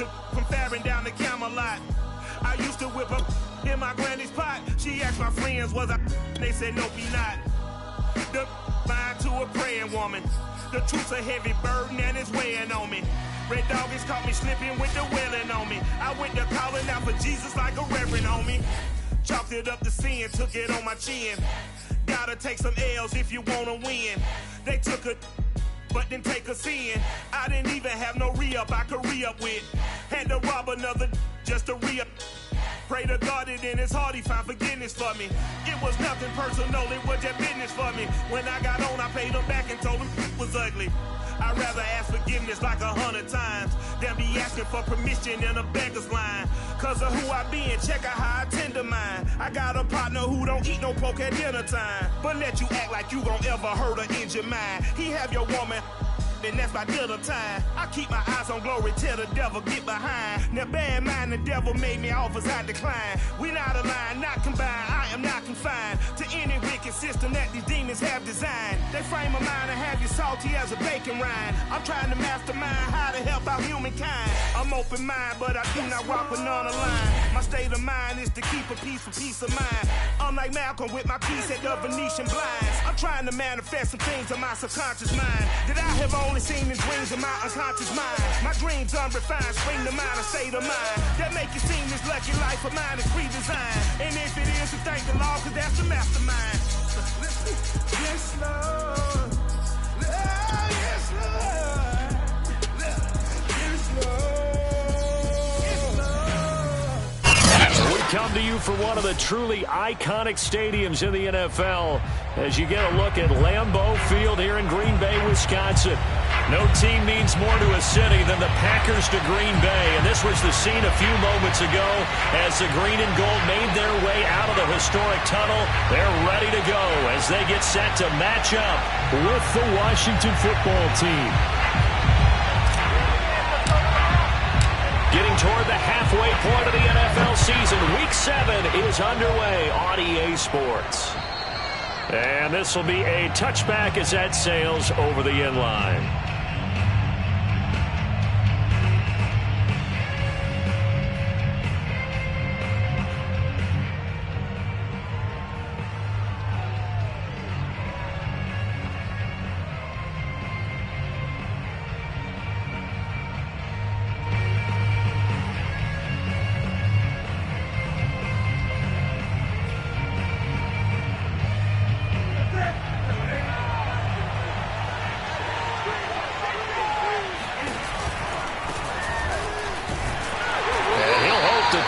to from Farron down to Camelot. I used to whip up in my granny's pot. She asked my friends, was I? They said, nope, he not. The mind to a praying woman. The truth's a heavy burden and it's weighing on me. Red doggies caught me slipping with the wailing on me. I went to calling out for Jesus like a reverend on me. Chalked it up to sin, took it on my chin. Gotta take some L's if you wanna win. They took a but didn't take a sin. I didn't even have no re-up I could re-up with. Had to rob another just to re-up. Pray to God that in his heart he found forgiveness for me. It was nothing personal, it was just business for me. When I got on, I paid him back and told him it was ugly. I'd rather ask forgiveness like 100 times than be asking for permission in a beggar's line. Cause of who I be and check out how I tend to mine. I got a partner who don't eat no pork at dinner time, but let you act like you gon' ever hurt or injure mine. He have your woman, and that's by dinner time. I keep my eyes on glory till the devil get behind. Now bear in mind the devil made me offers I decline. We not aligned, not combined, I am not confined to any wicked system that these demons have designed. They frame a mind and have you salty as a bacon rind. I'm trying to mastermind how to help out humankind. I'm open mind, but I do not rock with none aligned. My state of mind is to keep a peace of mind. I'm like Malcolm with my piece at the Venetian blinds. I'm trying to manifest some things in my subconscious mind that I have only seen in dreams in my unconscious mind. My dreams unrefined, spring to mind, a state of mind that make it seem this lucky life of mine is pre-designed. And if it is, we thank the Lord, cause that's the mastermind. Yes, Lord. Yes, Lord. Yes, Lord. We come to you from one of the truly iconic stadiums in the NFL as you get a look at Lambeau Field here in Green Bay, Wisconsin. No team means more to a city than the Packers to Green Bay, and this was the scene a few moments ago as the green and gold made their way out of the historic tunnel. They're ready to go as they get set to match up with the Washington football team. Getting toward the halfway point of the NFL season, Week 7 is underway on EA Sports. And this will be a touchback as that sails over the end line.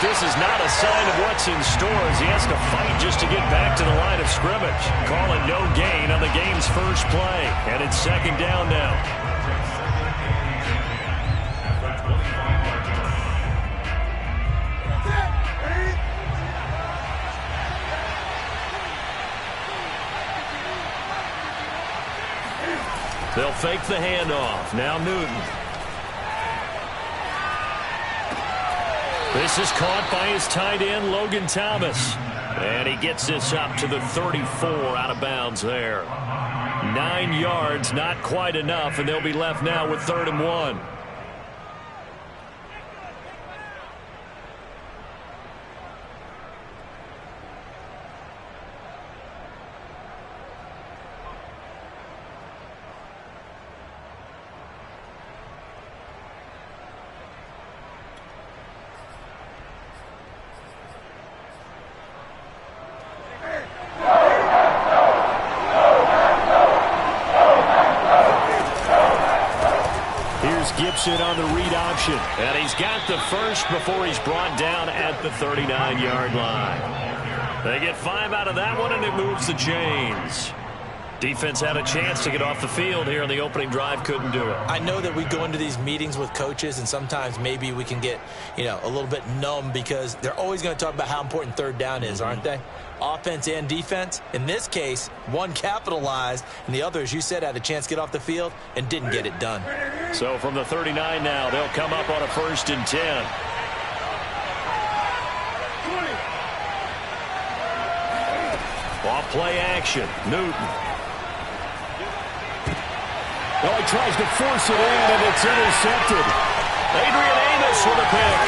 This is not a sign of what's in store as he has to fight just to get back to the line of scrimmage. Calling no gain on the game's first play. And it's second down now. They'll fake the handoff. Now Newton. This is caught by his tight end, Logan Thomas. And he gets this up to the 34 out of bounds there. 9 yards, not quite enough, and they'll be left now with 3rd and 1. Gibson on the read option. And he's got the first before he's brought down at the 39-yard line. They get 5 out of that one, and it moves the chains. Defense had a chance to get off the field here in the opening drive, couldn't do it. I know that we go into these meetings with coaches, and sometimes maybe we can get, a little bit numb because they're always going to talk about how important 3rd down is, aren't they? Offense and defense. In this case, one capitalized, and the other, as you said, had a chance to get off the field and didn't get it done. So from the 39 now, they'll come up on a 1st and 10. Off play action. Newton. Oh, he tries to force it in, and it's intercepted. Adrian Amos with a pick.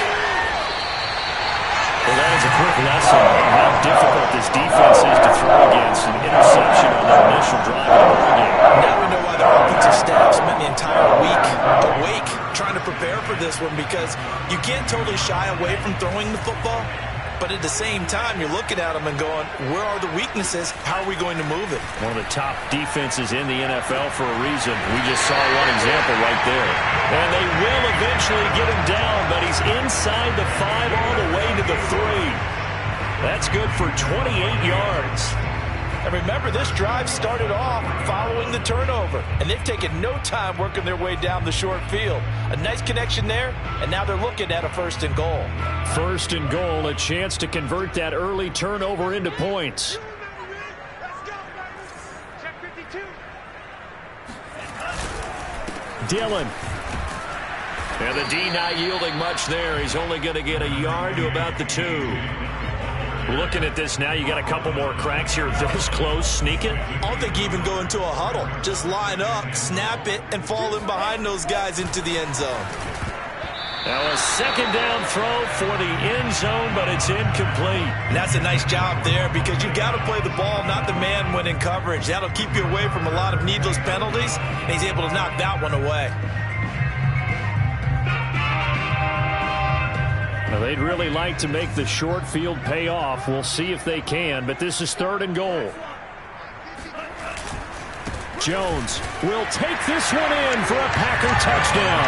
Well, that is a quick lesson on how difficult this defense is to throw against. An interception on their initial drive of the ball game. Now we know why their offensive staff spent the entire week awake trying to prepare for this one, because you can't totally shy away from throwing the football, but at the same time, you're looking at them and going, where are the weaknesses? How are we going to move it? One of the top defenses in the NFL for a reason. We just saw one example right there. And they will eventually get him down, but he's inside the 5 all the way to the 3. That's good for 28 yards. And remember, this drive started off following the turnover, and they've taken no time working their way down the short field. A nice connection there, and now they're looking at a 1st and goal. 1st and goal, a chance to convert that early turnover into points. Dillon. And the D not yielding much there. He's only going to get a yard to about the 2. Looking at this now, you got a couple more cracks here this close. Sneak it. I don't think you even go into a huddle. Just line up, snap it, and fall in behind those guys into the end zone. Now a 2nd down throw for the end zone, but it's incomplete. And that's a nice job there, because you've got to play the ball, not the man when in coverage. That'll keep you away from a lot of needless penalties, and he's able to knock that one away. Now they'd really like to make the short field pay off. We'll see if they can, but this is 3rd and goal. Jones will take this one in for a Packer touchdown.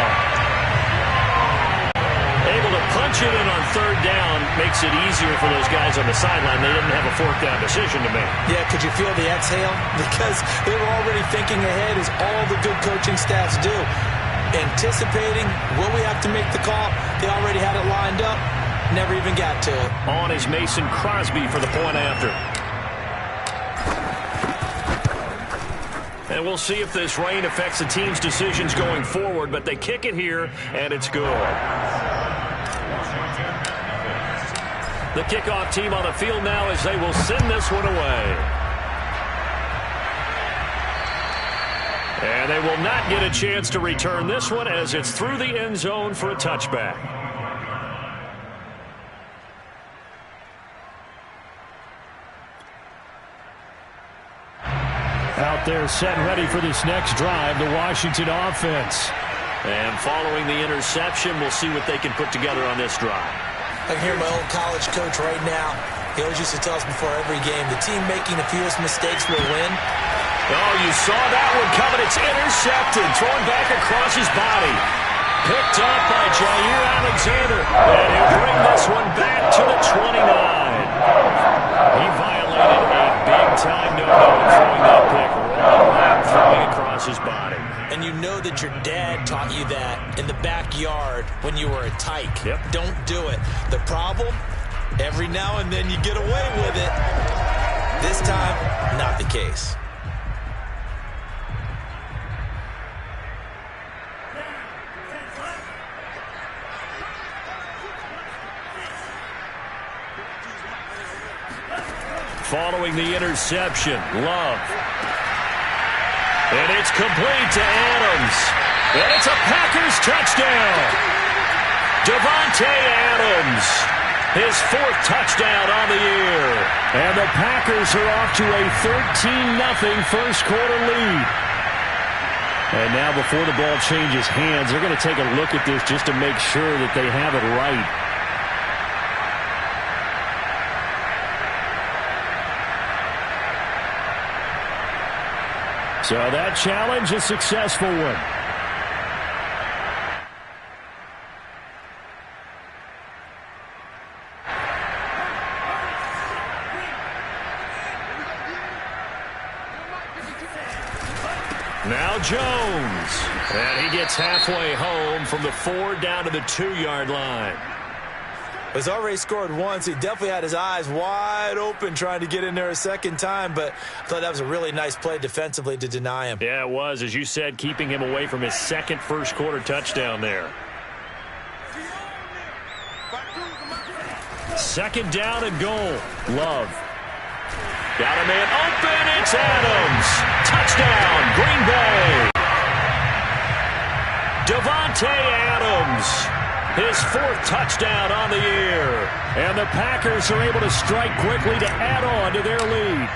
Able to punch it in on 3rd down makes it easier for those guys on the sideline. They didn't have a 4th down decision to make. Yeah, could you feel the exhale? Because they were already thinking ahead, as all the good coaching staffs do. Anticipating, will we have to make the call? They already had it lined up, never even got to it. On is Mason Crosby for the point after. And we'll see if this rain affects the team's decisions going forward, but they kick it here, and it's good. The kickoff team on the field now as they will send this one away. And they will not get a chance to return this one, as it's through the end zone for a touchback. Out there set and ready for this next drive, the Washington offense. And following the interception, we'll see what they can put together on this drive. I can hear my old college coach right now. He always used to tell us before every game, the team making the fewest mistakes will win. Oh, you saw that one coming. It's intercepted. Thrown back across his body. Picked up by Jair Alexander. And he'll bring this one back to the 29. He violated a big-time no-no throwing that pick. Rolling back, throwing across his body. And you know that your dad taught you that in the backyard when you were a tyke. Yep. Don't do it. The problem, every now and then you get away with it. This time, not the case. Following the interception, Love. And it's complete to Adams. And it's a Packers touchdown. Davante Adams, his 4th touchdown on the year. And the Packers are off to a 13-0 first quarter lead. And now before the ball changes hands, they're going to take a look at this just to make sure that they have it right. So that challenge, a successful one. Now Jones. And he gets halfway home from the 4 down to the 2-yard line. He's already scored once. He definitely had his eyes wide open trying to get in there a 2nd time, but I thought that was a really nice play defensively to deny him. Yeah, it was, as you said, keeping him away from his 2nd first-quarter touchdown there. 2nd down and goal. Love. Got a man open. It's Adams. Touchdown, Green Bay. Davante Adams. His 4th touchdown on the year. And the Packers are able to strike quickly to add on to their lead.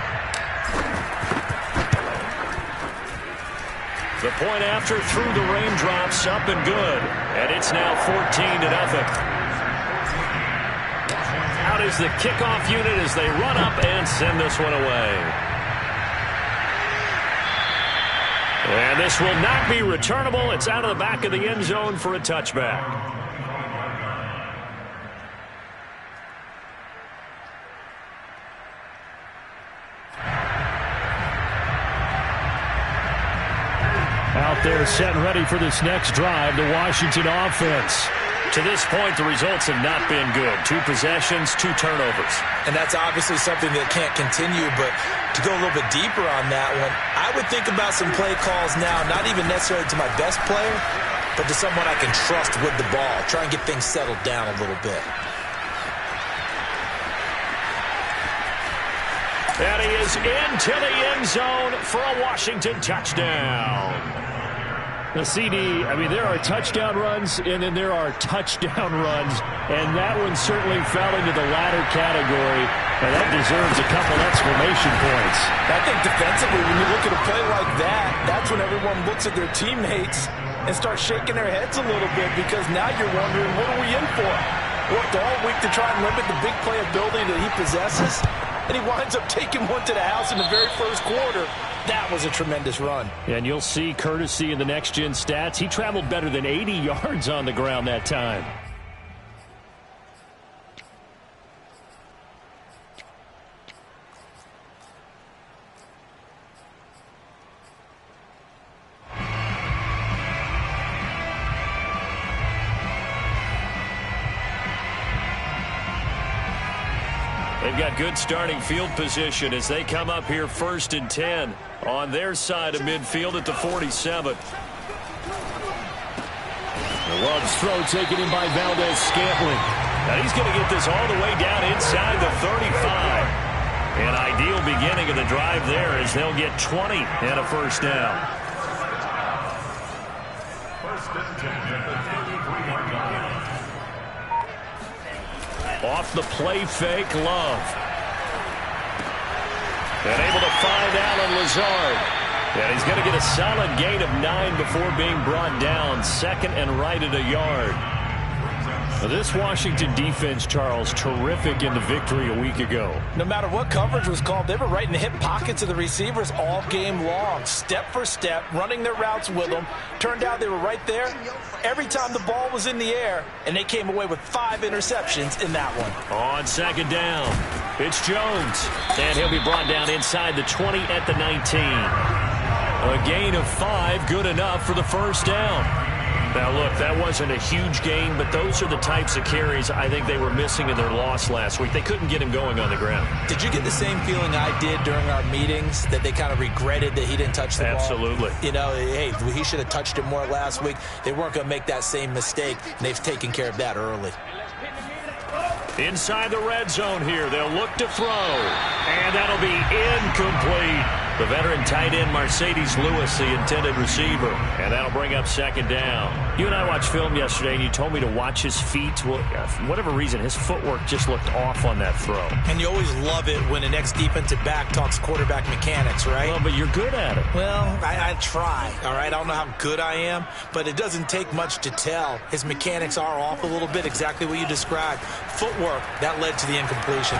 The point after through the raindrops, up and good. And it's now 14-0. Out is the kickoff unit as they run up and send this one away. And this will not be returnable. It's out of the back of the end zone for a touchback. Out there set and ready for this next drive, the Washington offense. To this point, the results have not been good. 2 possessions, 2 turnovers. And that's obviously something that can't continue, but to go a little bit deeper on that one, I would think about some play calls now, not even necessarily to my best player, but to someone I can trust with the ball. Try and get things settled down a little bit. And he is into the end zone for a Washington touchdown. The CD, I mean, there are touchdown runs, and then there are touchdown runs, and that one certainly fell into the latter category, and that deserves a couple exclamation points. I think defensively, when you look at a play like that, that's when everyone looks at their teammates and starts shaking their heads a little bit, because now you're wondering, what are we in for? Worked all week to try and limit the big play ability that he possesses, and he winds up taking one to the house in the very first quarter. That was a tremendous run. And you'll see courtesy in the next-gen stats. He traveled better than 80 yards on the ground that time. They've got good starting field position as they come up here 1st and 10 on their side of midfield at the 47. Love's throw taken in by Valdez-Scantling. Now he's going to get this all the way down inside the 35. An ideal beginning of the drive there as they'll get 20 and a first down. Off the play fake, Love. And able to find Alan Lazard. And he's going to get a solid gain of 9 before being brought down. 2nd and right at a yard. Now this Washington defense, Charles, terrific in the victory a week ago. No matter what coverage was called, they were right in the hip pockets of the receivers all game long. Step for step, running their routes with them. Turned out they were right there every time the ball was in the air, and they came away with 5 interceptions in that one. On 2nd down, it's Jones. And he'll be brought down inside the 20 at the 19. A gain of 5, good enough for the first down. Now, look, that wasn't a huge gain, but those are the types of carries I think they were missing in their loss last week. They couldn't get him going on the ground. Did you get the same feeling I did during our meetings, that they kind of regretted that he didn't touch the ball? Absolutely. You know, hey, he should have touched it more last week. They weren't going to make that same mistake, and they've taken care of that early. Inside the red zone here, they'll look to throw, and that'll be incomplete. The veteran tight end Mercedes Lewis, the intended receiver, and that'll bring up 2nd down. You and I watched film yesterday, and you told me to watch his feet. Well, for whatever reason, his footwork just looked off on that throw. And you always love it when an ex-defensive back talks quarterback mechanics, right? Well, but you're good at it. Well, I try, all right? I don't know how good I am, but it doesn't take much to tell. His mechanics are off a little bit, exactly what you described. Footwork, that led to the incompletion.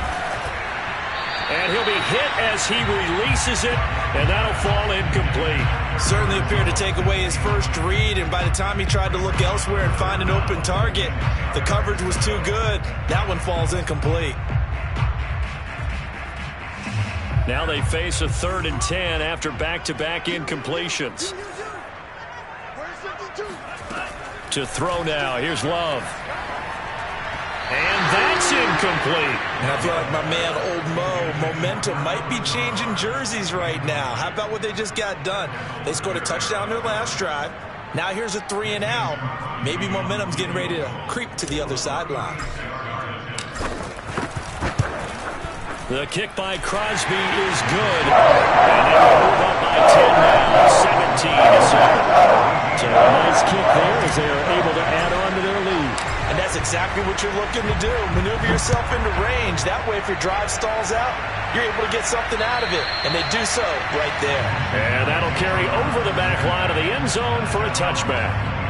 And he'll be hit as he releases it, and that'll fall incomplete. Certainly appeared to take away his first read, and by the time he tried to look elsewhere and find an open target, the coverage was too good. That one falls incomplete. Now they face a 3rd and 10 after back-to-back incompletions. To throw now, here's Love. And that's incomplete. And I feel like my man, Old Mo, momentum might be changing jerseys right now. How about what they just got done? They scored a touchdown their last drive. Now here's a 3 and out. Maybe momentum's getting ready to creep to the other sideline. The kick by Crosby is good. And they will move up by 10 now, 17-7. So a nice kick there as they are able to add on to their lead. exactly what you're looking to do. Maneuver yourself into range. That way, if your drive stalls out, you're able to get something out of it. And they do so right there. And that'll carry over the back line of the end zone for a touchback.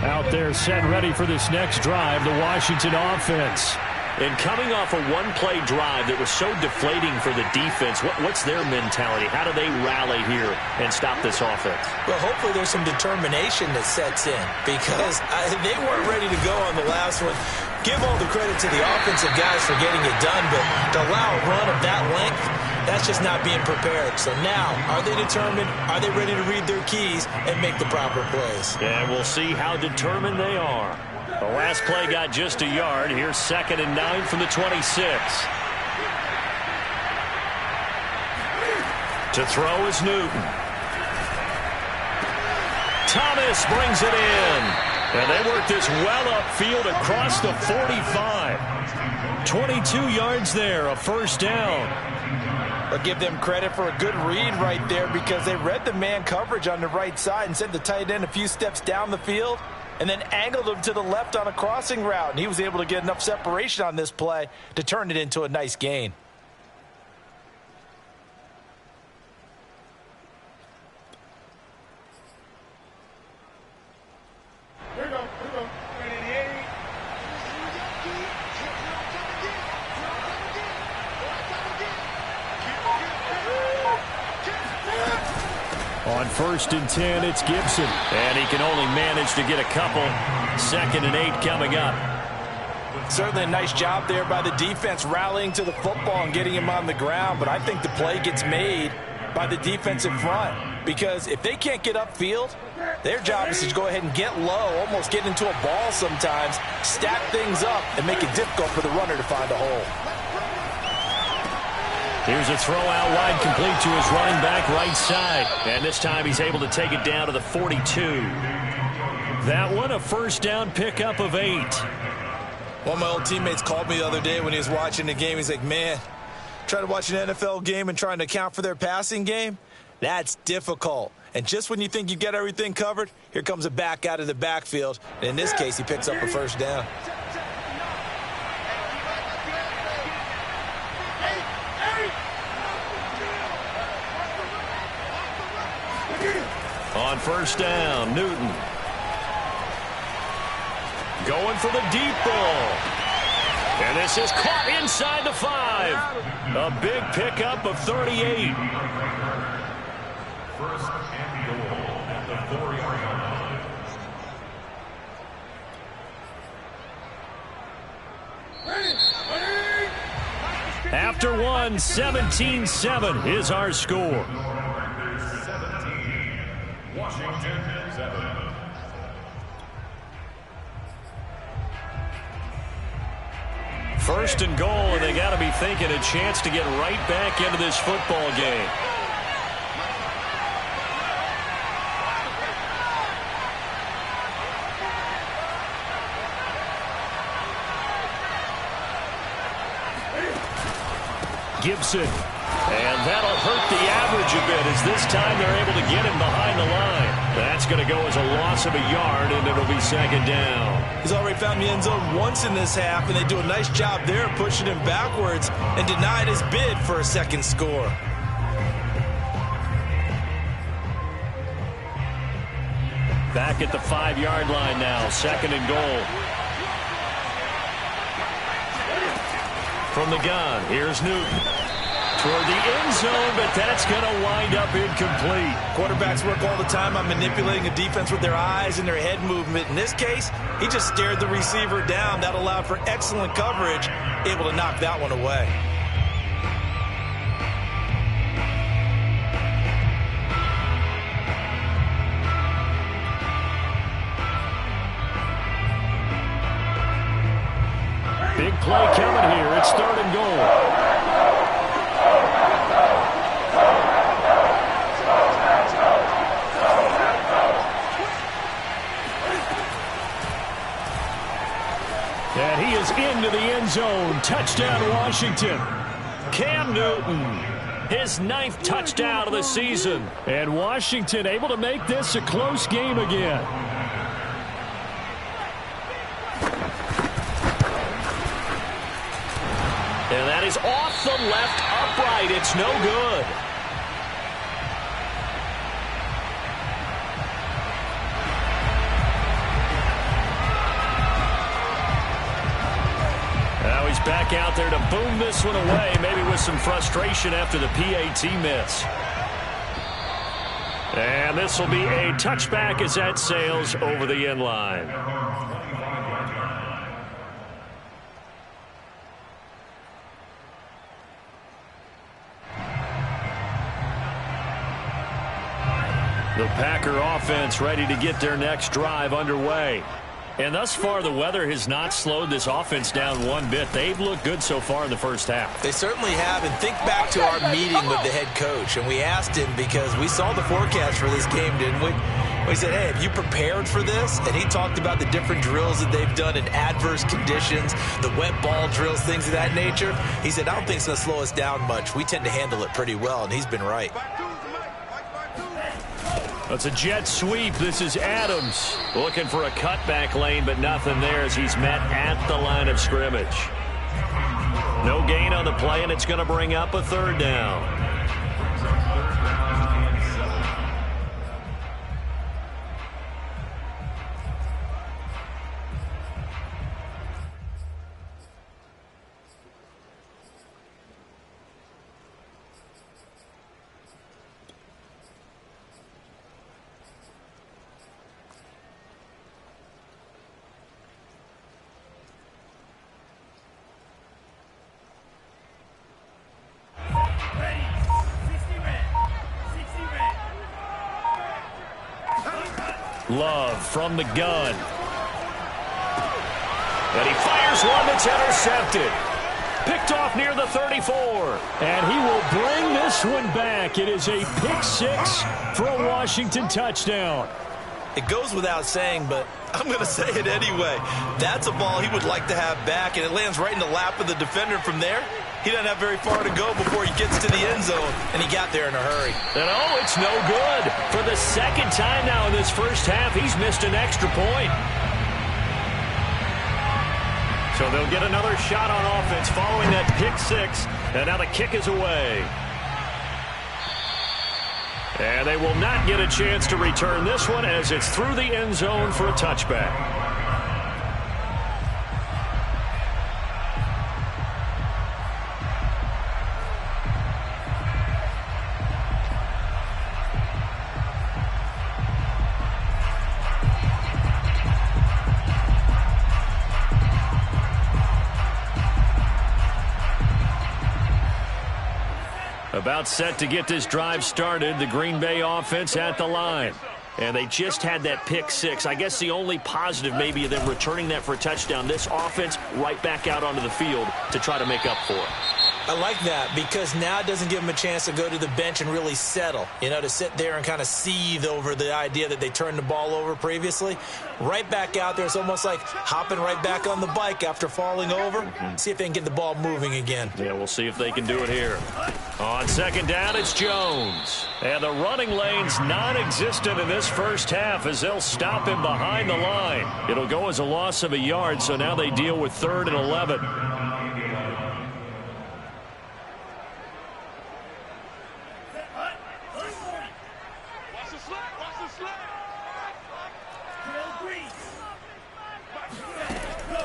Out there set ready for this next drive, the Washington offense. And coming off a one-play drive that was so deflating for the defense, what's their mentality? How do they rally here and stop this offense? Well, hopefully there's some determination that sets in because they weren't ready to go on the last one. Give all the credit to the offensive guys for getting it done, but to allow a run of that length, that's just not being prepared. So now, are they determined? Are they ready to read their keys and make the proper plays? And we'll see how determined they are. The last play got just a yard. Here's 2nd and 9 from the 26. To throw is Newton. Thomas brings it in. And they work this well upfield across the 45. 22 yards there, a first down. I'll give them credit for a good read right there because they read the man coverage on the right side and sent the tight end a few steps down the field and then angled him to the left on a crossing route. And he was able to get enough separation on this play to turn it into a nice gain. On 1st and 10, it's Gibson. And he can only manage to get a couple. 2nd and 8 coming up. Certainly a nice job there by the defense rallying to the football and getting him on the ground. But I think the play gets made by the defensive front. Because if they can't get upfield, their job is to go ahead and get low, almost get into a ball sometimes, stack things up, and make it difficult for the runner to find a hole. Here's a throw out wide, complete to his running back right side. And this time he's able to take it down to the 42. That one a first down pickup of 8. One of my old teammates called me the other day when he was watching the game. He's like, man, trying to watch an NFL game and trying to account for their passing game, that's difficult. And just when you think you get everything covered, here comes a back out of the backfield. And in this case, he picks up a first down. On first down, Newton. Going for the deep ball. And this is caught inside the 5. A big pickup of 38. First and goal at the 4-yard line. After one, 17-7 is our score. Washington 7. First and goal, and they got to be thinking a chance to get right back into this football game. Gibson. And that'll hurt the average a bit as this time they're able to get him behind the line. That's going to go as a loss of a yard, and it'll be 2nd down. He's already found the end zone once in this half, and they do a nice job there pushing him backwards and denied his bid for a second score. Back at the 5-yard line now, 2nd and goal. From the gun, here's Newton. Toward the end zone, but that's going to wind up incomplete. Quarterbacks work all the time on manipulating a defense with their eyes and their head movement. In this case, he just stared the receiver down. That allowed for excellent coverage, able to knock that one away. Big play coming here. It's 3rd and goal. And he is into the end zone. Touchdown, Washington. Cam Newton, his 9th touchdown of the season. And Washington able to make this a close game again. And that is off the left upright. It's no good. Now he's back out there to boom this one away, maybe with some frustration after the PAT miss. And this will be a touchback as that sails over the end line. The Packer offense ready to get their next drive underway. And thus far, the weather has not slowed this offense down one bit. They've looked good so far in the first half. They certainly have. And think back to our meeting with the head coach. And we asked him because we saw the forecast for this game, didn't we? We said, hey, have you prepared for this? And he talked about the different drills that they've done in adverse conditions, the wet ball drills, things of that nature. He said, I don't think it's going to slow us down much. We tend to handle it pretty well, and he's been right. It's a jet sweep. This is Adams looking for a cutback lane, but nothing there as he's met at the line of scrimmage. No gain on the play, and it's going to bring up a 3rd down. Love from the gun. And he fires one that's intercepted. Picked off near the 34. And he will bring this one back. It is a pick 6 for a Washington touchdown. It goes without saying, but I'm going to say it anyway. That's a ball he would like to have back, and it lands right in the lap of the defender from there. He doesn't have very far to go before he gets to the end zone, and he got there in a hurry. And oh, it's no good. For the 2nd time now in this first half, he's missed an extra point. So they'll get another shot on offense following that pick 6, and now the kick is away. And they will not get a chance to return this one as it's through the end zone for a touchback. About set to get this drive started, the Green Bay offense at the line. And they just had that pick 6. I guess the only positive maybe of them returning that for a touchdown. This offense right back out onto the field to try to make up for it. I like that because now it doesn't give them a chance to go to the bench and really settle, to sit there and kind of seethe over the idea that they turned the ball over previously. Right back out there, it's almost like hopping right back on the bike after falling over. See if they can get the ball moving again. Yeah, we'll see if they can do it here. On 2nd down, it's Jones. And the running lane's non-existent in this first half as they'll stop him behind the line. It'll go as a loss of a yard, so now they deal with 3rd and 11.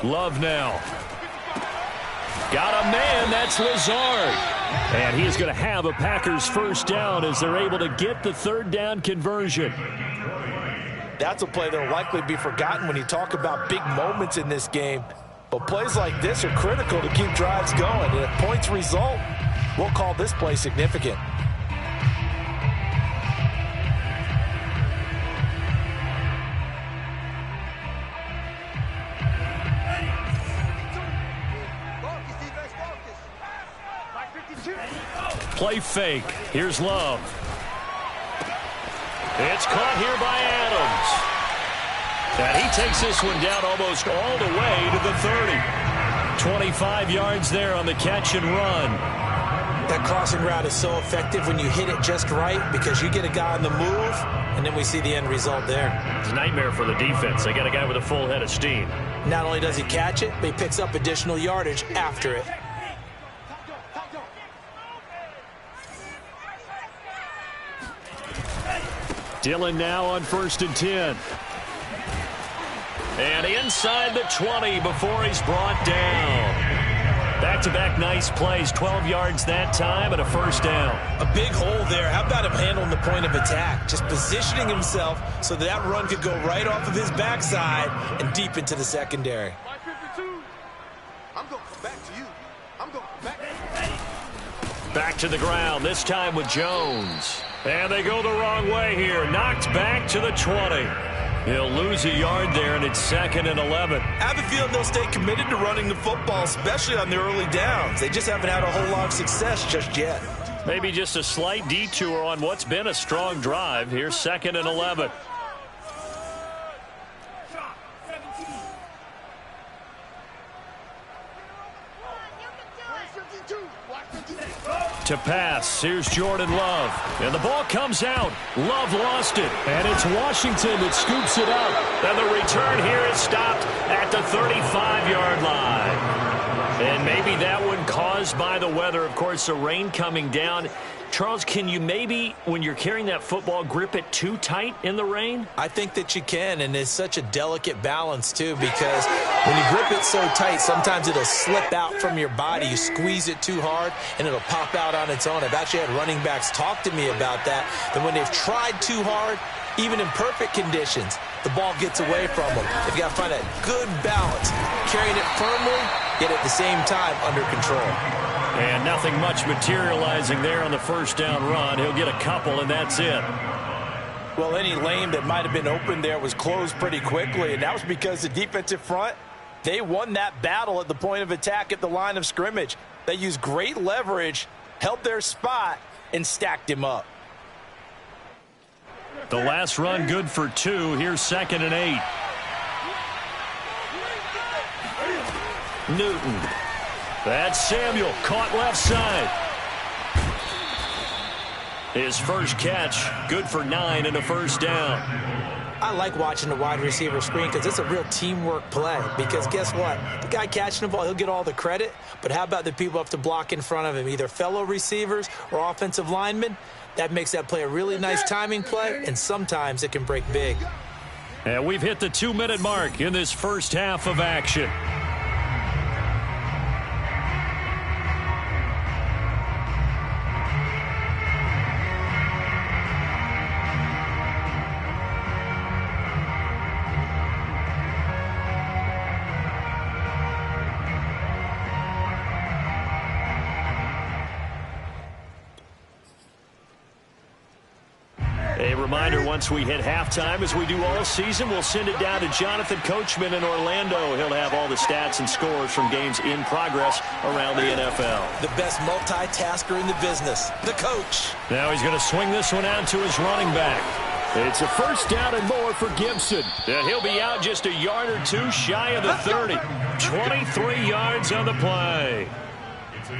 Love now. Got a man, that's Lazard. And he is going to have a Packers first down as they're able to get the 3rd down conversion. That's a play that will likely be forgotten when you talk about big moments in this game. But plays like this are critical to keep drives going. And if points result, we'll call this play significant. Play fake. Here's Love. It's caught here by Adams. And he takes this one down almost all the way to the 30. 25 yards there on the catch and run. That crossing route is so effective when you hit it just right because you get a guy on the move, and then we see the end result there. It's a nightmare for the defense. They got a guy with a full head of steam. Not only does he catch it, but he picks up additional yardage after it. Dillon now on 1st and 10. And inside the 20 before he's brought down. Back-to-back nice plays, 12 yards that time and a first down. A big hole there. How about him handling the point of attack? Just positioning himself so that run could go right off of his backside and deep into the secondary. I'm going back to you. I'm going back. Back to the ground, this time with Jones. And they go the wrong way here. Knocked back to the 20. He'll lose a yard there, and it's 2nd and 11. I have a feeling they'll stay committed to running the football, especially on the early downs. They just haven't had a whole lot of success just yet. Maybe just a slight detour on what's been a strong drive. Here's 2nd and 11. To pass, here's Jordan Love. And the ball comes out. Love lost it. And it's Washington that scoops it up. And the return here is stopped at the 35-yard line. And maybe that one caused by the weather. Of course, the rain coming down. Charles, can you maybe, when you're carrying that football, grip it too tight in the rain? I think that you can, and it's such a delicate balance, too, because when you grip it so tight, sometimes it'll slip out from your body. You squeeze it too hard, and it'll pop out on its own. I've actually had running backs talk to me about that when they've tried too hard, even in perfect conditions, the ball gets away from them. They've got to find that good balance, carrying it firmly, yet at the same time under control. And nothing much materializing there on the first down run. He'll get a couple, and that's it. Well, any lane that might have been open there was closed pretty quickly, and that was because the defensive front, they won that battle at the point of attack at the line of scrimmage. They used great leverage, held their spot, and stacked him up. The last run good for 2. Here's 2nd and 8. Newton. That's Samuel, caught left side. His first catch, good for 9 and a first down. I like watching the wide receiver screen because it's a real teamwork play. Because guess what? The guy catching the ball, he'll get all the credit. But how about the people who have to block in front of him, either fellow receivers or offensive linemen? That makes that play a really nice timing play, and sometimes it can break big. And we've hit the 2-minute mark in this first half of action. A reminder, once we hit halftime, as we do all season, we'll send it down to Jonathan Coachman in Orlando. He'll have all the stats and scores from games in progress around the NFL. The best multitasker in the business, the coach. Now he's going to swing this one out to his running back. It's a first down and more for Gibson. And he'll be out just a yard or two shy of the 30. 23 yards on the play.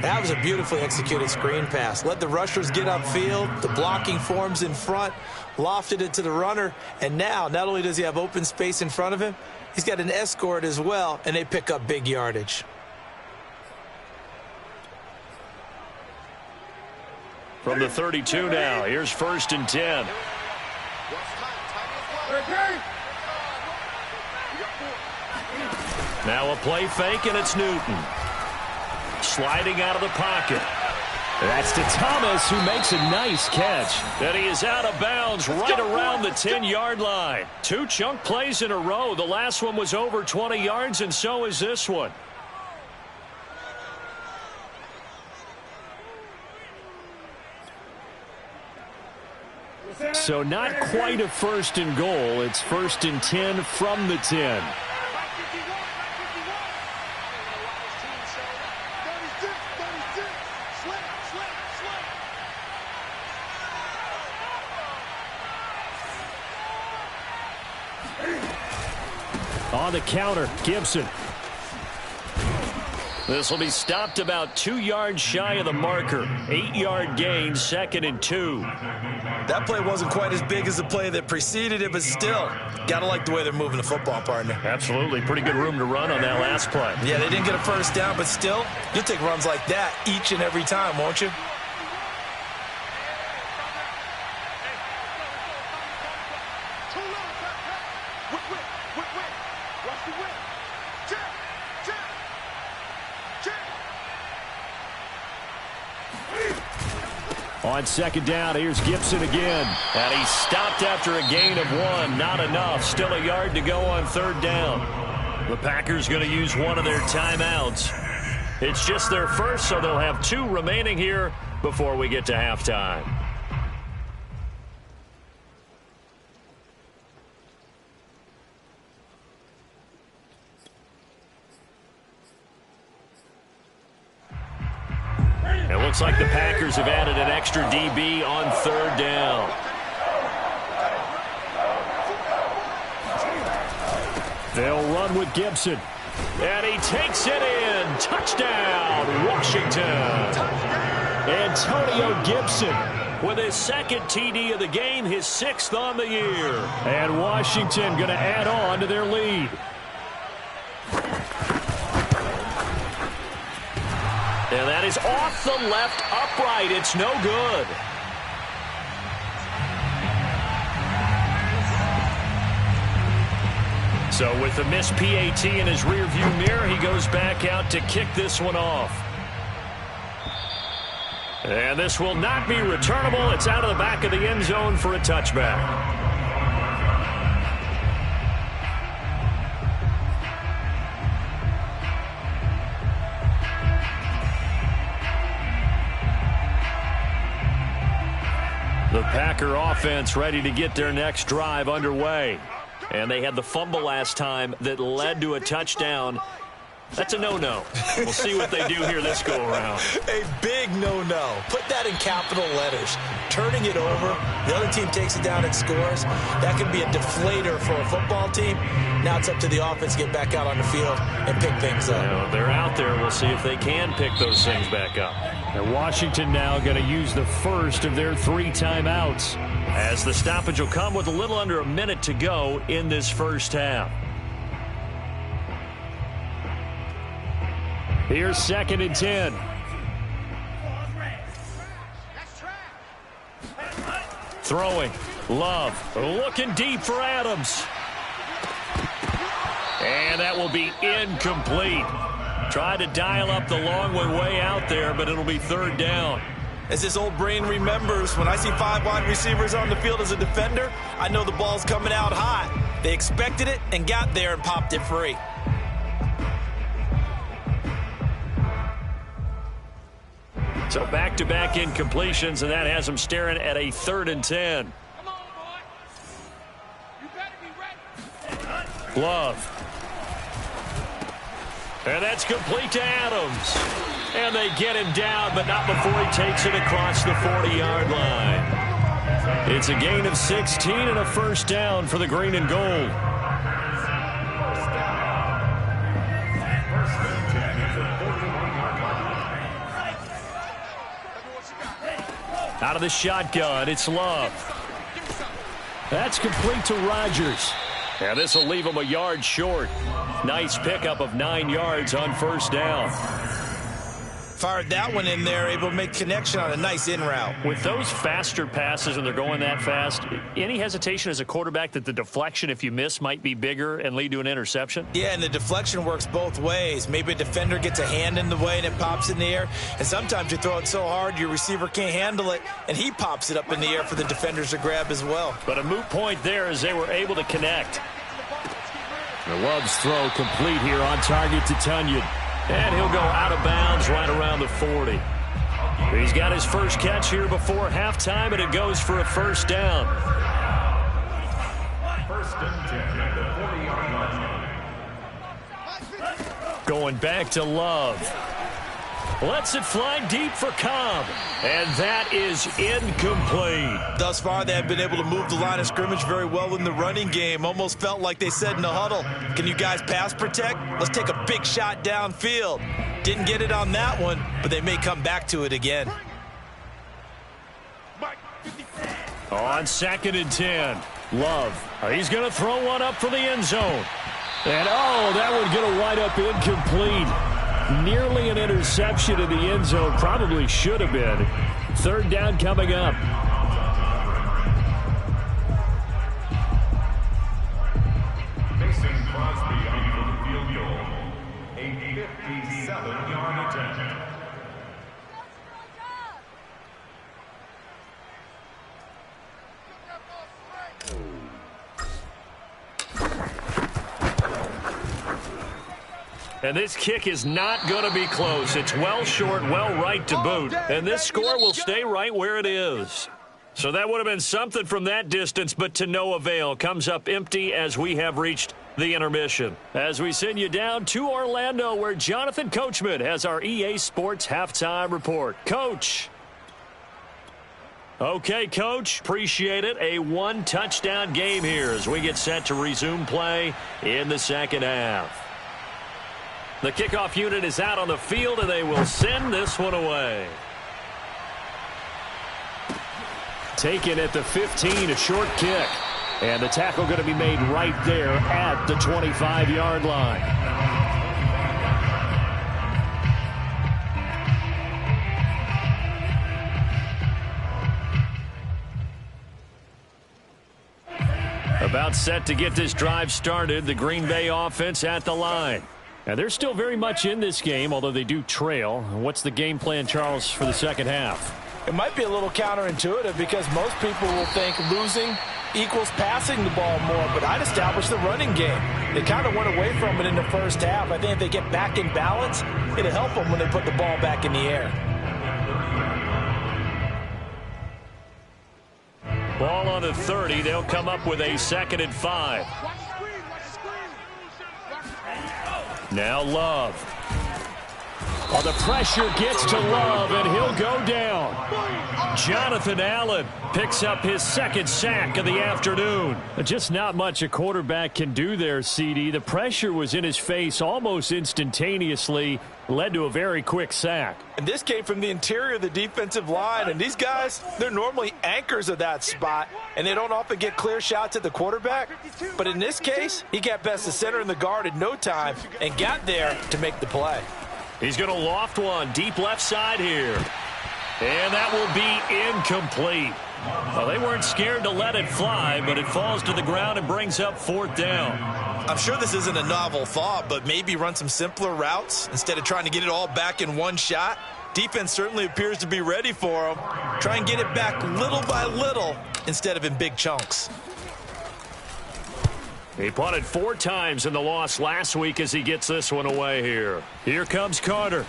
That was a beautifully executed screen pass. Let the rushers get upfield. The blocking forms in front. Lofted it to the runner. And now, not only does he have open space in front of him, he's got an escort as well, and they pick up big yardage. From the 32 now, here's 1st and 10. Now a play fake, and it's Newton. Sliding out of the pocket. That's to Thomas, who makes a nice catch. And he is out of bounds right around the 10-yard line. 2 chunk plays in a row. The last one was over 20 yards, and so is this one. So not quite a 1st and goal. It's 1st and 10 from the 10. On the counter, Gibson. This will be stopped about 2 yards shy of the marker. 8-yard gain, 2nd and 2. That play wasn't quite as big as the play that preceded it, but still, got to like the way they're moving the football, partner. Absolutely. Pretty good room to run on that last play. Yeah, they didn't get a first down, but still, you'll take runs like that each and every time, won't you? On 2nd down, here's Gibson again. And he stopped after a gain of 1. Not enough. Still a yard to go on 3rd down. The Packers going to use one of their timeouts. It's just their first, so they'll have 2 remaining here before we get to halftime. It looks like the Packers have added an extra DB on 3rd down. They'll run with Gibson. And he takes it in. Touchdown, Washington. Antonio Gibson with his 2nd TD of the game, his 6th on the year. And Washington going to add on to their lead. And that is off the left upright. It's no good. So with the missed PAT in his rearview mirror, he goes back out to kick this one off. And this will not be returnable. It's out of the back of the end zone for a touchback. The Packer offense ready to get their next drive underway. And they had the fumble last time that led to a touchdown. That's a no-no. We'll see what they do here this go-around. A big no-no. Put that in capital letters. Turning it over, the other team takes it down and scores. That can be a deflator for a football team. Now it's up to the offense to get back out on the field and pick things up. Well, they're out there. We'll see if they can pick those things back up. And Washington now going to use the first of their 3 timeouts, as the stoppage will come with a little under a minute to go in this first half. Here's 2nd and 10. Throwing. Love. Looking deep for Adams. And that will be incomplete. Tried to dial up the long way out there, but it'll be 3rd down. As this old brain remembers, when I see 5 wide receivers on the field as a defender, I know the ball's coming out hot. They expected it and got there and popped it free. So back-to-back incompletions, and that has them staring at a 3rd and 10. Come on, boy. You better be ready. Love. And that's complete to Adams. And they get him down, but not before he takes it across the 40-yard line. It's a gain of 16 and a first down for the green and gold. Out of the shotgun, it's Love. That's complete to Rodgers. And this will leave him a yard short. Nice pickup of 9 yards on first down. Fired that one in there, able to make connection on a nice in route. With those faster passes and they're going that fast, any hesitation as a quarterback that the deflection, if you miss, might be bigger and lead to an interception? Yeah, and the deflection works both ways. Maybe a defender gets a hand in the way and it pops in the air. And sometimes you throw it so hard your receiver can't handle it, and he pops it up in the air for the defenders to grab as well. But a moot point there as they were able to connect. The Love's throw complete here on target to Tunyon. And he'll go out of bounds right around the 40. He's got his first catch here before halftime, and it goes for a first down. 1st and 10 at the 40-yard line. Going back to Love. Lets it fly deep for Cobb. And that is incomplete. Thus far, they have been able to move the line of scrimmage very well in the running game. Almost felt like they said in the huddle, can you guys pass protect? Let's take a big shot downfield. Didn't get it on that one, but they may come back to it again. On 2nd and 10, Love. He's going to throw one up for the end zone. And, oh, that one going to wind up incomplete. Nearly an interception in the end zone. Probably should have been. 3rd down coming up. Mason Crosby on for the field goal. A 57-yard attempt. And this kick is not going to be close. It's well short, well right to boot. And this score will stay right where it is. So that would have been something from that distance, but to no avail. Comes up empty as we have reached the intermission. As we send you down to Orlando, where Jonathan Coachman has our EA Sports Halftime Report. Coach. Okay, Coach. Appreciate it. A 1-touchdown game here as we get set to resume play in the second half. The kickoff unit is out on the field, and they will send this one away. Taken at the 15, a short kick. And the tackle going to be made right there at the 25-yard line. About set to get this drive started, the Green Bay offense at the line. Now, they're still very much in this game, although they do trail. What's the game plan, Charles, for the second half? It might be a little counterintuitive because most people will think losing equals passing the ball more, but I'd establish the running game. They kind of went away from it in the first half. I think if they get back in balance, it'll help them when they put the ball back in the air. Ball on the 30. They'll come up with a 2nd and 5. Now Love. Oh, the pressure gets to Love, and he'll go down. Jonathan Allen picks up his 2nd sack of the afternoon. Just not much a quarterback can do there, CD. The pressure was in his face almost instantaneously, led to a very quick sack. And this came from the interior of the defensive line, and these guys, they're normally anchors of that spot, and they don't often get clear shots at the quarterback. But in this case, he got past the center and the guard in no time and got there to make the play. He's going to loft one deep left side here. And that will be incomplete. Well, they weren't scared to let it fly, but it falls to the ground and brings up 4th down. I'm sure this isn't a novel thought, but maybe run some simpler routes instead of trying to get it all back in one shot. Defense certainly appears to be ready for him. Try and get it back little by little instead of in big chunks. He punted 4 times in the loss last week as he gets this one away here. Here comes Carter.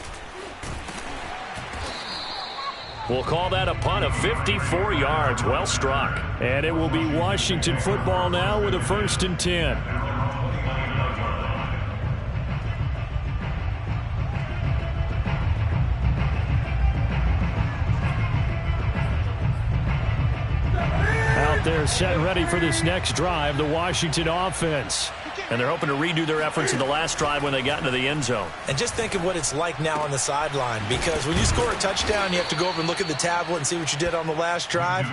We'll call that a punt of 54 yards. Well struck. And it will be Washington football now with a 1st and 10. Out there set ready for this next drive, the Washington offense. And they're hoping to redo their efforts in the last drive when they got into the end zone. And just think of what it's like now on the sideline, because when you score a touchdown, you have to go over and look at the tablet and see what you did on the last drive.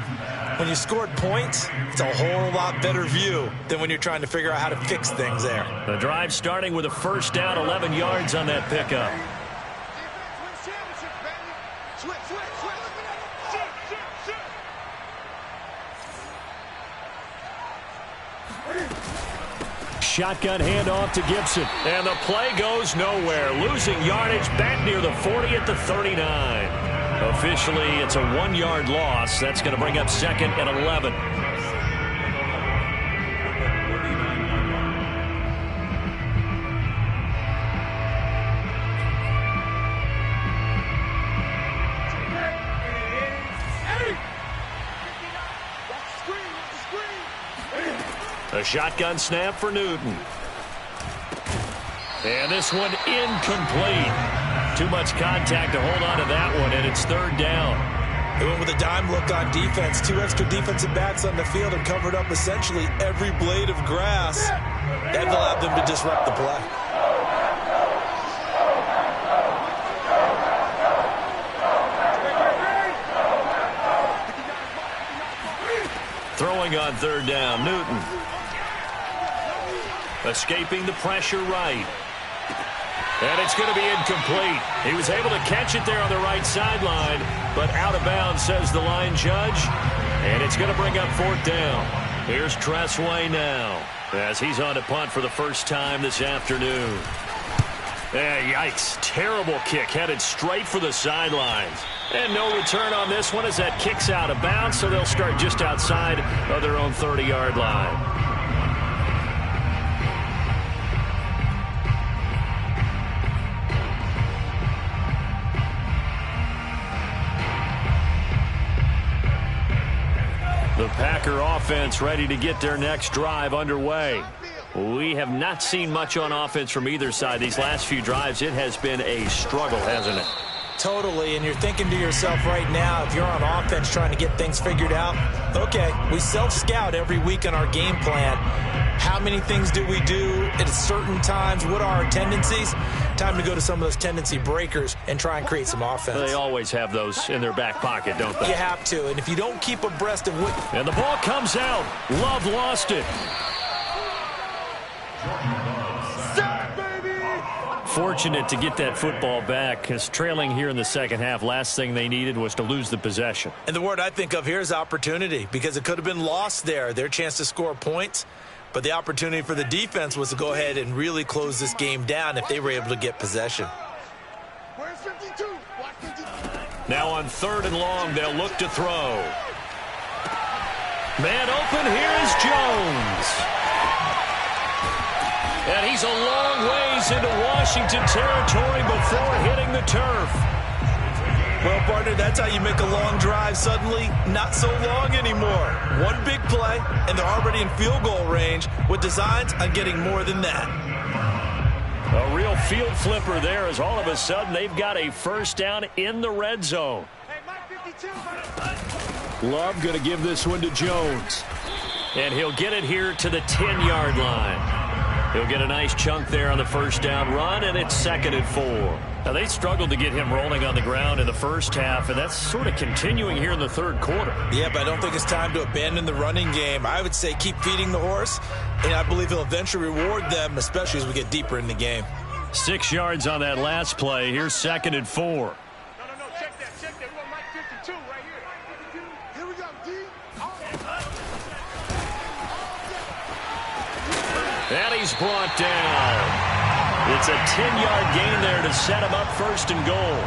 When you scored points, it's a whole lot better view than when you're trying to figure out how to fix things there. The drive starting with a 1st down, 11 yards on that pickup. Shotgun handoff to Gibson. And the play goes nowhere. Losing yardage back near the 40 at the 39. Officially, it's a 1-yard loss. That's going to bring up 2nd and 11. A shotgun snap for Newton. And this one incomplete. Too much contact to hold on to that one, and it's third down. They went with a dime look on defense. 2 extra defensive backs on the field and covered up essentially every blade of grass. That allowed them to disrupt the play. Throwing on third down, Newton. Escaping the pressure right. And it's going to be incomplete. He was able to catch it there on the right sideline, but out of bounds, says the line judge. And it's going to bring up fourth down. Here's Tressway now, as he's on to punt for the first time this afternoon. Yikes. Terrible kick, headed straight for the sidelines. And no return on this one as that kicks out of bounds, so they'll start just outside of their own 30-yard line. The Packer offense ready to get their next drive underway. We have not seen much on offense from either side. These last few drives, it has been a struggle, hasn't it? Totally, and you're thinking to yourself right now, if you're on offense trying to get things figured out, okay, we self-scout every week on our game plan. How many things do we do at certain times? What are our tendencies? Time to go to some of those tendency breakers and try and create some offense. They always have those in their back pocket, don't they? You have to, and if you don't keep abreast of what... And the ball comes out. Love lost it. Fortunate to get that football back, because trailing here in the second half, last thing they needed was to lose the possession. And the word I think of here is opportunity, because it could have been lost there, their chance to score points. But the opportunity for the defense was to go ahead and really close this game down if they were able to get possession. Where's 52? Watch 52. Now on third and long, they'll look to throw. Man open, here is Jones. And he's a long ways into Washington territory before hitting the turf. Well, partner, that's how you make a long drive suddenly not so long anymore. One big play, and they're already in field goal range with designs on getting more than that. A real field flipper there, as all of a sudden they've got a first down in the red zone. Hey, Mike 52. Love going to give this one to Jones. And he'll get it here to the 10-yard line. He'll get a nice chunk there on the first down run, and it's 2nd and 4. Now, they struggled to get him rolling on the ground in the first half, and that's sort of continuing here in the third quarter. Yeah, but I don't think it's time to abandon the running game. I would say keep feeding the horse, and I believe he'll eventually reward them, especially as we get deeper in the game. 6 yards on that last play. Here's 2nd and 4. No, check that. We want Mike 52 right here. Here we go, D. And he's brought down. It's a 10-yard gain there to set him up 1st and goal.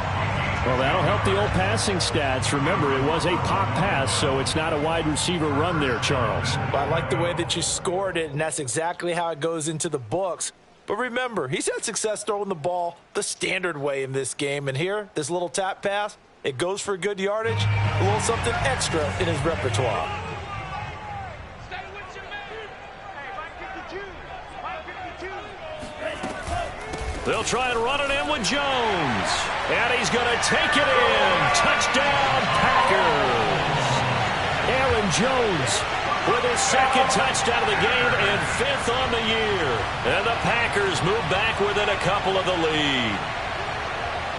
Well, that'll help the old passing stats. Remember, it was a pop pass, so it's not a wide receiver run there, Charles. Well, I like the way that you scored it, and that's exactly how it goes into the books. But remember, he's had success throwing the ball the standard way in this game. And here, this little tap pass, it goes for good yardage, a little something extra in his repertoire. Stay with your man. Hey, Mike 52. Mike 52. They'll try and run it in with Jones. And he's going to take it in. Touchdown, Packers. Aaron Jones with his 2nd touchdown of the game and 5th on the year. And the Packers move back within a couple of the lead.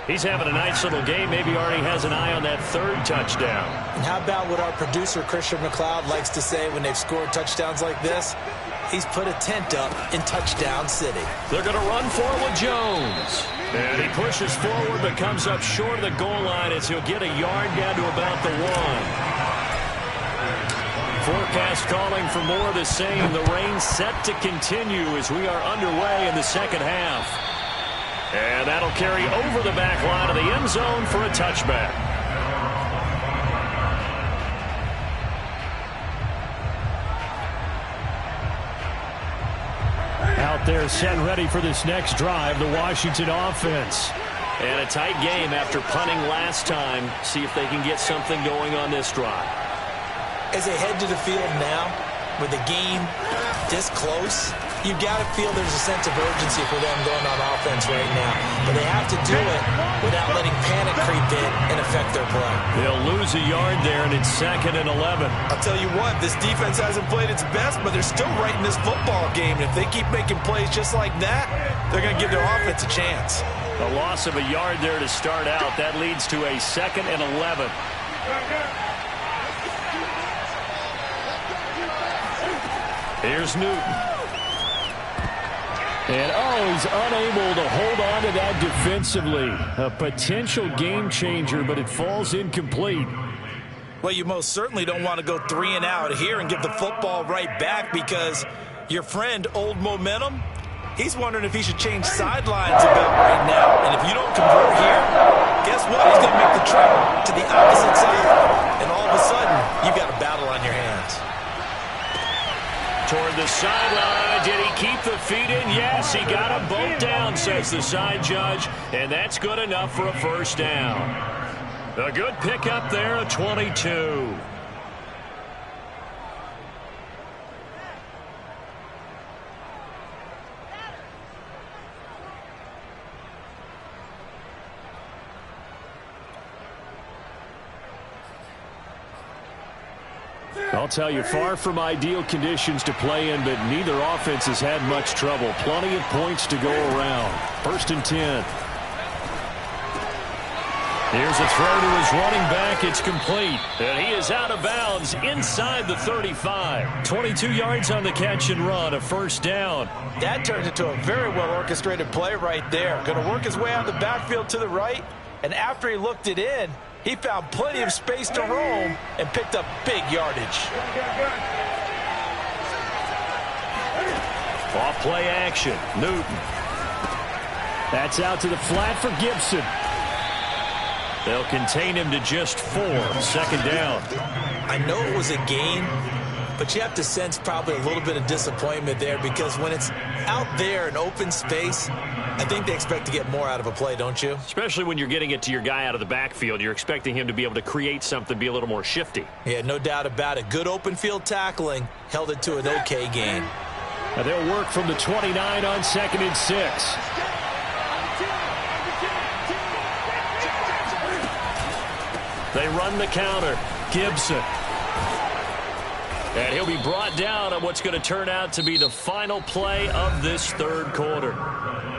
He's having a nice little game. Maybe already has an eye on that 3rd touchdown. And how about what our producer, Christian McLeod, likes to say when they've scored touchdowns like this? He's put a tent up in Touchdown City. They're going to run for it with Jones. And he pushes forward but comes up short of the goal line as he'll get a yard down to about the 1. Forecast calling for more of the same. The rain set to continue as we are underway in the second half. And that'll carry over the back line of the end zone for a touchback. Out there set and ready for this next drive, the Washington offense. And a tight game after punting last time. See if they can get something going on this drive. As they head to the field now, with the game this close, you've got to feel there's a sense of urgency for them going on offense right now. But they have to do it without letting panic creep in and affect their play. They'll lose a yard there, and it's 2nd and 11. I'll tell you what, this defense hasn't played its best, but they're still right in this football game. And if they keep making plays just like that, they're going to give their offense a chance. A loss of a yard there to start out. That leads to a 2nd and 11. Here's Newton. And, he's unable to hold on to that defensively. A potential game changer, but it falls incomplete. Well, you most certainly don't want to go 3 and out here and give the football right back because your friend, Old Momentum, he's wondering if he should change sidelines about right now. And if you don't convert here, guess what? He's going to make the trip to the opposite side. And all of a sudden, you've got a battle on your hands. Toward the sideline. Did he keep the feet in? Yes, he got them both down, says the side judge. And that's good enough for a first down. A good pickup there, a 22. I'll tell you, far from ideal conditions to play in, but neither offense has had much trouble. Plenty of points to go around. 1st and 10. Here's a throw to his running back. It's complete. And he is out of bounds inside the 35. 22 yards on the catch and run, a first down. That turns into a very well-orchestrated play right there. Going to work his way out of the backfield to the right, and after he looked it in, he found plenty of space to roam and picked up big yardage. Off play action. Newton. That's out to the flat for Gibson. They'll contain him to just 4. 2nd down. I know it was a gain, but you have to sense probably a little bit of disappointment there because when it's out there in open space, I think they expect to get more out of a play, don't you? Especially when you're getting it to your guy out of the backfield. You're expecting him to be able to create something, be a little more shifty. Yeah, no doubt about it. Good open field tackling held it to an okay gain. Now they'll work from the 29 on 2nd and 6. They run the counter. Gibson. And he'll be brought down on what's going to turn out to be the final play of this 3rd quarter.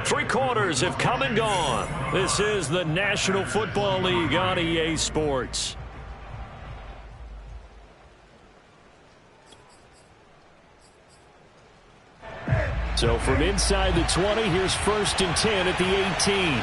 3 quarters have come and gone. This is the National Football League on EA Sports. So from inside the 20, here's 1st and 10 at the 18.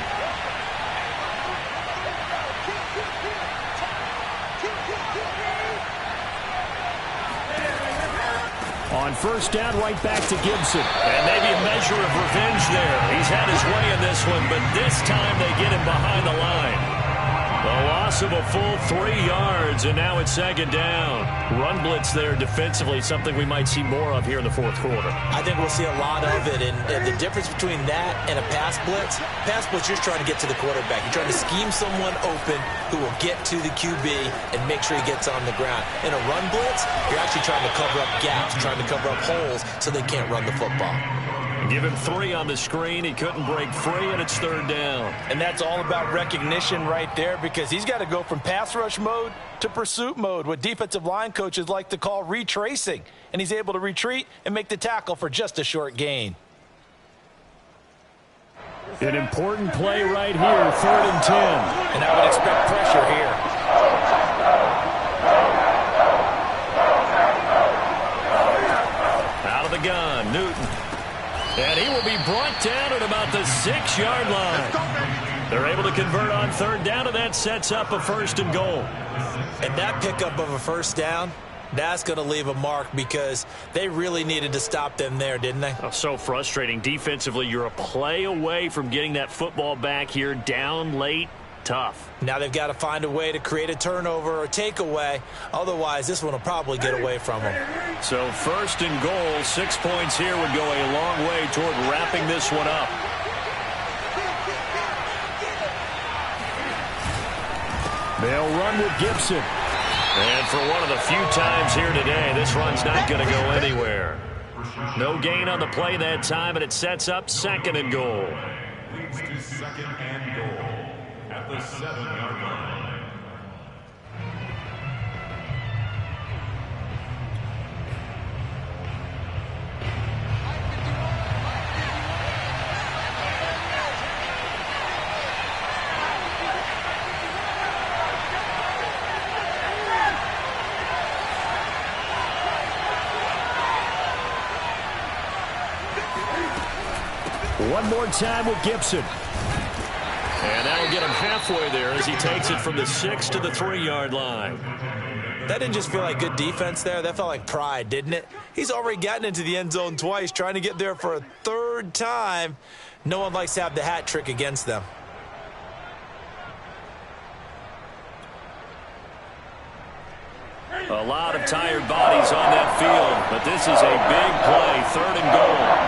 On first down, right back to Gibson. And maybe a measure of revenge there. He's had his way in this one, but this time they get him behind the line. A loss of a full 3 yards, and now it's 2nd down. Run blitz there defensively, something we might see more of here in the 4th quarter. I think we'll see a lot of it, and the difference between that and a pass blitz, you're just trying to get to the quarterback. You're trying to scheme someone open who will get to the QB and make sure he gets on the ground. In a run blitz, you're actually trying to cover up gaps, trying to cover up holes so they can't run the football. Give him 3 on the screen. He couldn't break free, and it's 3rd down. And that's all about recognition right there because he's got to go from pass rush mode to pursuit mode, what defensive line coaches like to call retracing. And he's able to retreat and make the tackle for just a short gain. An important play right here, 3rd and 10. And I would expect pressure here. Out of the gun, Newton. And he will be brought down at about the 6-yard line. They're able to convert on 3rd down, and that sets up a 1st and goal. And that pickup of a first down, that's going to leave a mark because they really needed to stop them there, didn't they? Oh, so frustrating. Defensively, you're a play away from getting that football back here down late. Tough. Now they've got to find a way to create a turnover or takeaway. Otherwise, this one will probably get away from them. So 1st and goal, 6 points here would go a long way toward wrapping this one up. They'll run with Gibson. And for one of the few times here today, this run's not going to go anywhere. No gain on the play that time, and it sets up 2nd and goal. Leads to 2nd and goal at the 7-yard line. One more time with Gibson. And that'll get him halfway there as he takes it from the 6 to the 3-yard line. That didn't just feel like good defense there. That felt like pride, didn't it? He's already gotten into the end zone twice, trying to get there for a 3rd time. No one likes to have the hat trick against them. A lot of tired bodies on that field, but this is a big play, 3rd and goal.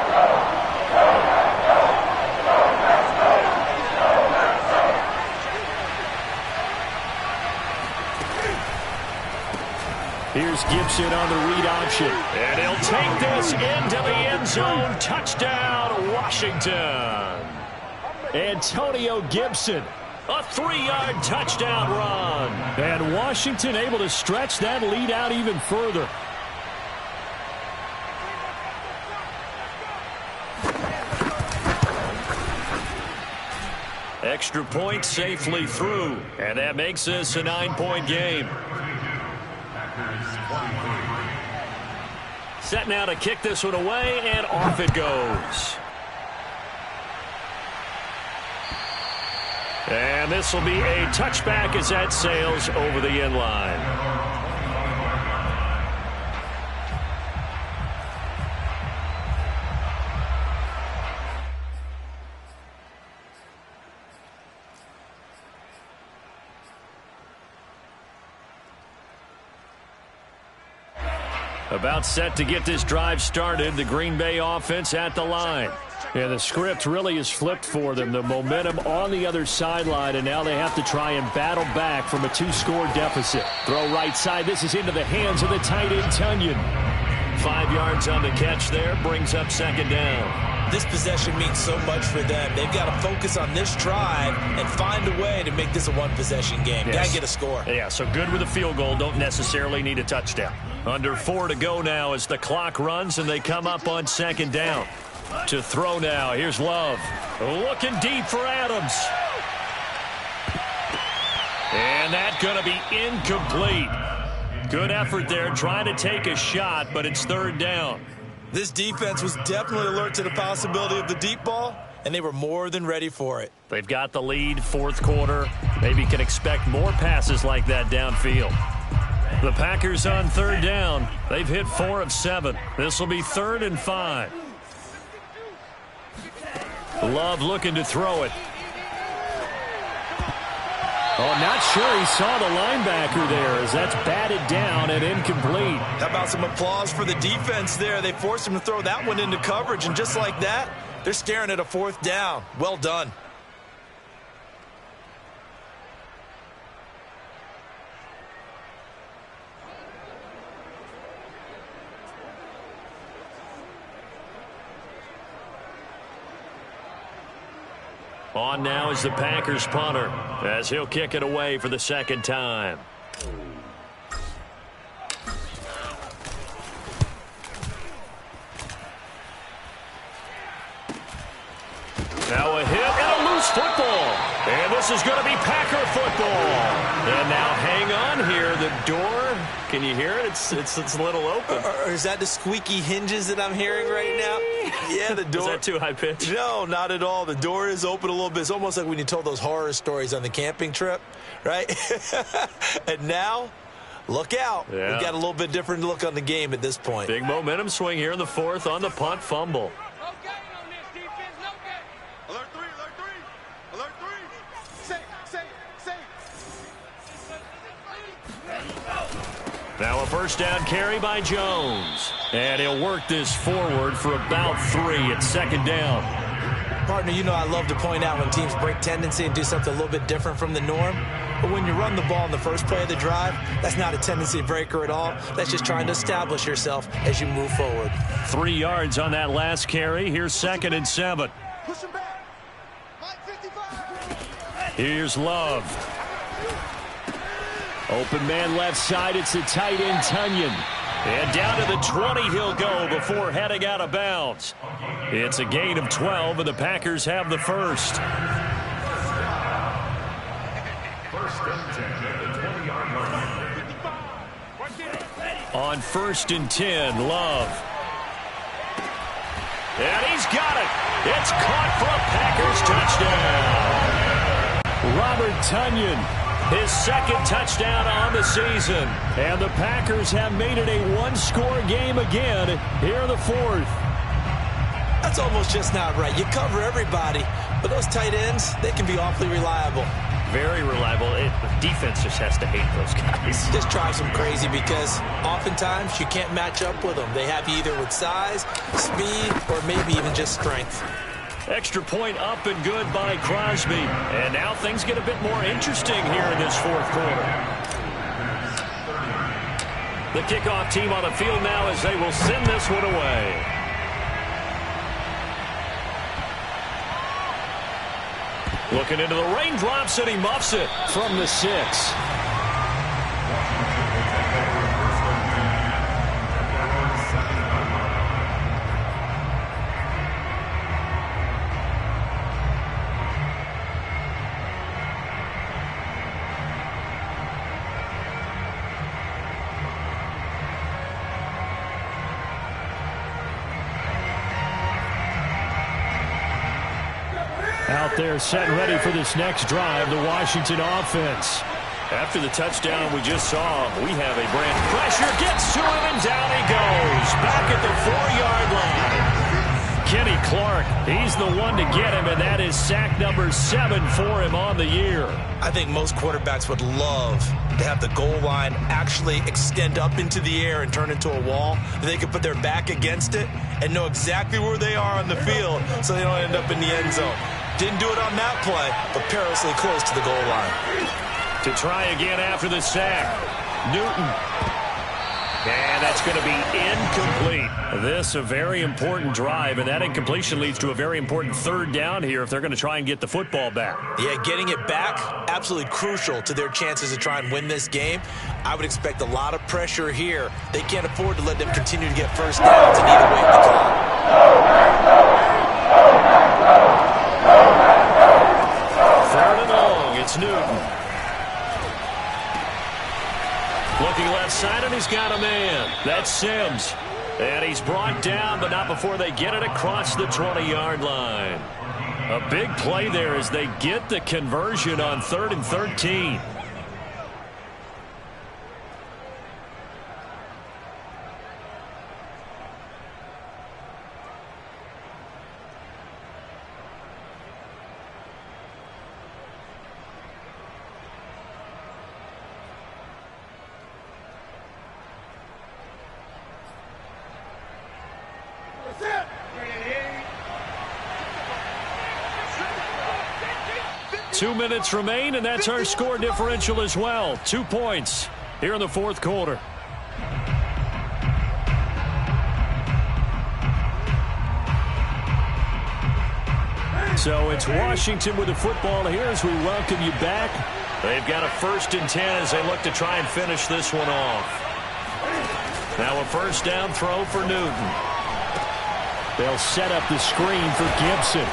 Here's Gibson on the read option. And he'll take this into the end zone. Touchdown, Washington. Antonio Gibson, a 3-yard touchdown run. And Washington able to stretch that lead out even further. Extra point safely through. And that makes this a 9-point game. Set now to kick this one away, and off it goes. And this will be a touchback as that sails over the end line. About set to get this drive started. The Green Bay offense at the line. And the script really is flipped for them. The momentum on the other sideline, and now they have to try and battle back from a 2-score deficit. Throw right side. This is into the hands of the tight end, Tunyon. 5 yards on the catch there. Brings up 2nd down. This possession means so much for them. They've got to focus on this drive and find a way to make this a 1-possession game. Yes. Got to get a score. Yeah, so good with a field goal. Don't necessarily need a touchdown. Under 4 to go now as the clock runs and they come up on 2nd down. To throw now. Here's Love. Looking deep for Adams. And that's going to be incomplete. Good effort there trying to take a shot, but it's 3rd down. This defense was definitely alert to the possibility of the deep ball, and they were more than ready for it. They've got the lead, 4th quarter. Maybe can expect more passes like that downfield. The Packers on 3rd down. They've hit 4 of 7. This will be 3rd and 5. Love looking to throw it. Oh, not sure he saw the linebacker there as that's batted down and incomplete. How about some applause for the defense there? They forced him to throw that one into coverage, and just like that, they're staring at a 4th down. Well done. On now is the Packers punter as he'll kick it away for the 2nd time. Now a hit and a loose football. And this is going to be Packer football. And now hang on here. The door, can you hear it? It's a little open. Or is that the squeaky hinges that I'm hearing right now? Yeah, the door. Is that too high pitch? No, not at all. The door is open a little bit. It's almost like when you told those horror stories on the camping trip, right? And now, look out. Yeah. We've got a little bit different look on the game at this point. Big momentum swing here in the 4th on the punt fumble. Alert 3, alert 3. Alert 3. Safe. Now a 1st down carry by Jones. And he'll work this forward for about 3 at 2nd down. Partner, you know I love to point out when teams break tendency and do something a little bit different from the norm. But when you run the ball in the first play of the drive, that's not a tendency breaker at all. That's just trying to establish yourself as you move forward. 3 yards on that last carry. Here's 2nd and 7. Push him back. Mike 55. Here's Love. Open man left side. It's the tight end, Tunyon. And down to the 20 he'll go before heading out of bounds. It's a gain of 12, and the Packers have the first. First and 10 at the 20-yard line. On 1st and 10, Love. And he's got it. It's caught for a Packers touchdown. Robert Tunyon, his 2nd touchdown on the season. And the Packers have made it a one-score game again here in the 4th. That's almost just not right. You cover everybody, but those tight ends, they can be awfully reliable. Very reliable. Defense just has to hate those guys. Just drives them crazy because oftentimes you can't match up with them. They have you either with size, speed, or maybe even just strength. Extra point up and good by Crosby. And now things get a bit more interesting here in this 4th quarter. The kickoff team on the field now as they will send this one away. Looking into the raindrops, and he muffs it from the 6. Out there set and ready for this next drive, the Washington offense. After the touchdown we just saw, we have a brand pressure, gets to him, and down he goes. Back at the 4-yard line. Kenny Clark, he's the one to get him, and that is sack number 7 for him on the year. I think most quarterbacks would love to have the goal line actually extend up into the air and turn into a wall. They could put their back against it and know exactly where they are on the field so they don't end up in the end zone. Didn't do it on that play, but perilously close to the goal line. To try again after the sack, Newton. And that's going to be incomplete. This a very important drive, and that incompletion leads to a very important 3rd down here if they're going to try and get the football back. Yeah, getting it back, absolutely crucial to their chances to try and win this game. I would expect a lot of pressure here. They can't afford to let them continue to get first downs and either way the clock. Third and long, it's Newton. Looking left side, and he's got a man. That's Sims. And he's brought down, but not before they get it across the 20-yard line. A big play there as they get the conversion on 3rd and 13. Two minutes remain, and that's our score differential as well. 2 points here in the 4th quarter. So it's Washington with the football here as we welcome you back. They've got a 1st and 10 as they look to try and finish this one off. Now a 1st down throw for Newton. They'll set up the screen for Gibson.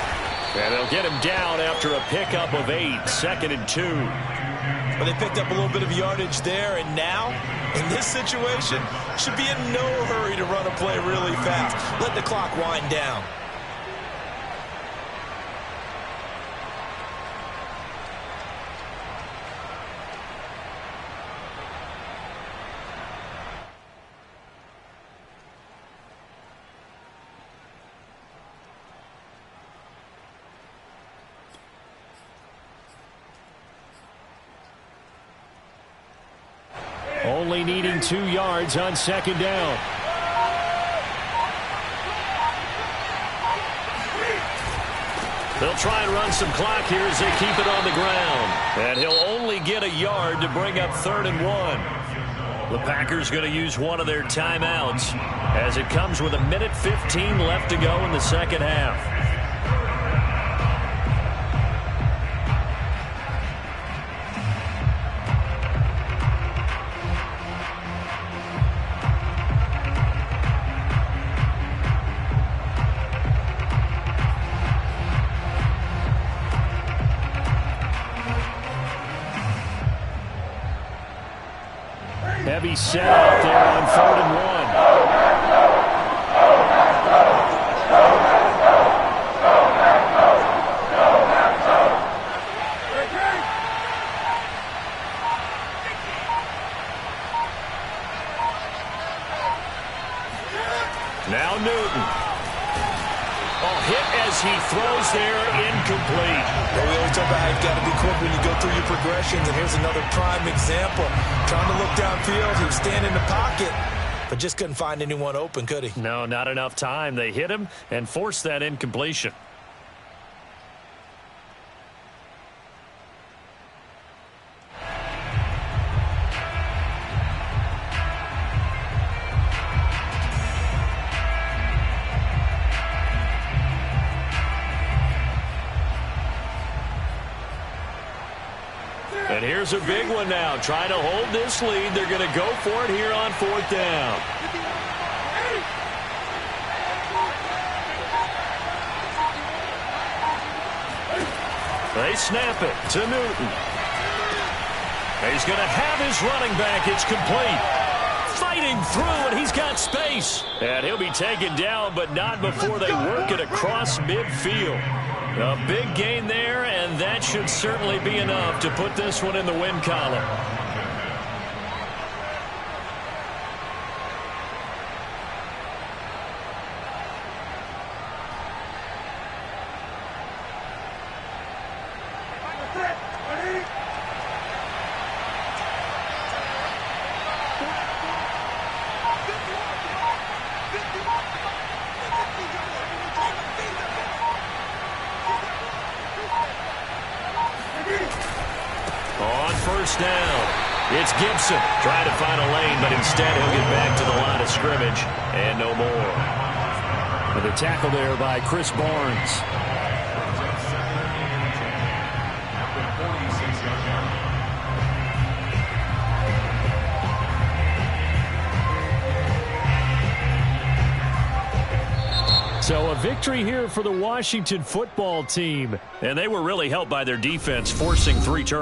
And they'll get him down after a pickup of 8, 2nd and 2. Well, they picked up a little bit of yardage there, and now, in this situation, should be in no hurry to run a play really fast. Let the clock wind down. Only needing 2 yards on 2nd down. They'll try and run some clock here as they keep it on the ground. And he'll only get a yard to bring up 3rd and 1. The Packers going to use one of their timeouts as it comes with 1:15 left to go in the second half. Heavy set out there on 3rd and 1. Now Newton. Hit as he throws there, incomplete. We always talk about how you've got to be quick when you go through your progressions, and here's another prime example. Trying to look downfield, he was standing in the pocket, but just couldn't find anyone open, could he? No, not enough time. They hit him and forced that incompletion. And here's a big one now. Trying to hold this lead. They're going to go for it here on 4th down. They snap it to Newton. He's going to have his running back. It's complete. Fighting through, and he's got space. And he'll be taken down, but not before they work it across midfield. A big gain there, and that should certainly be enough to put this one in the win column. On 1st down, it's Gibson trying to find a lane, but instead he'll get back to the line of scrimmage and no more. With a tackle there by Chris Barnes. So a victory here for the Washington football team. And they were really helped by their defense, forcing 3 turnovers.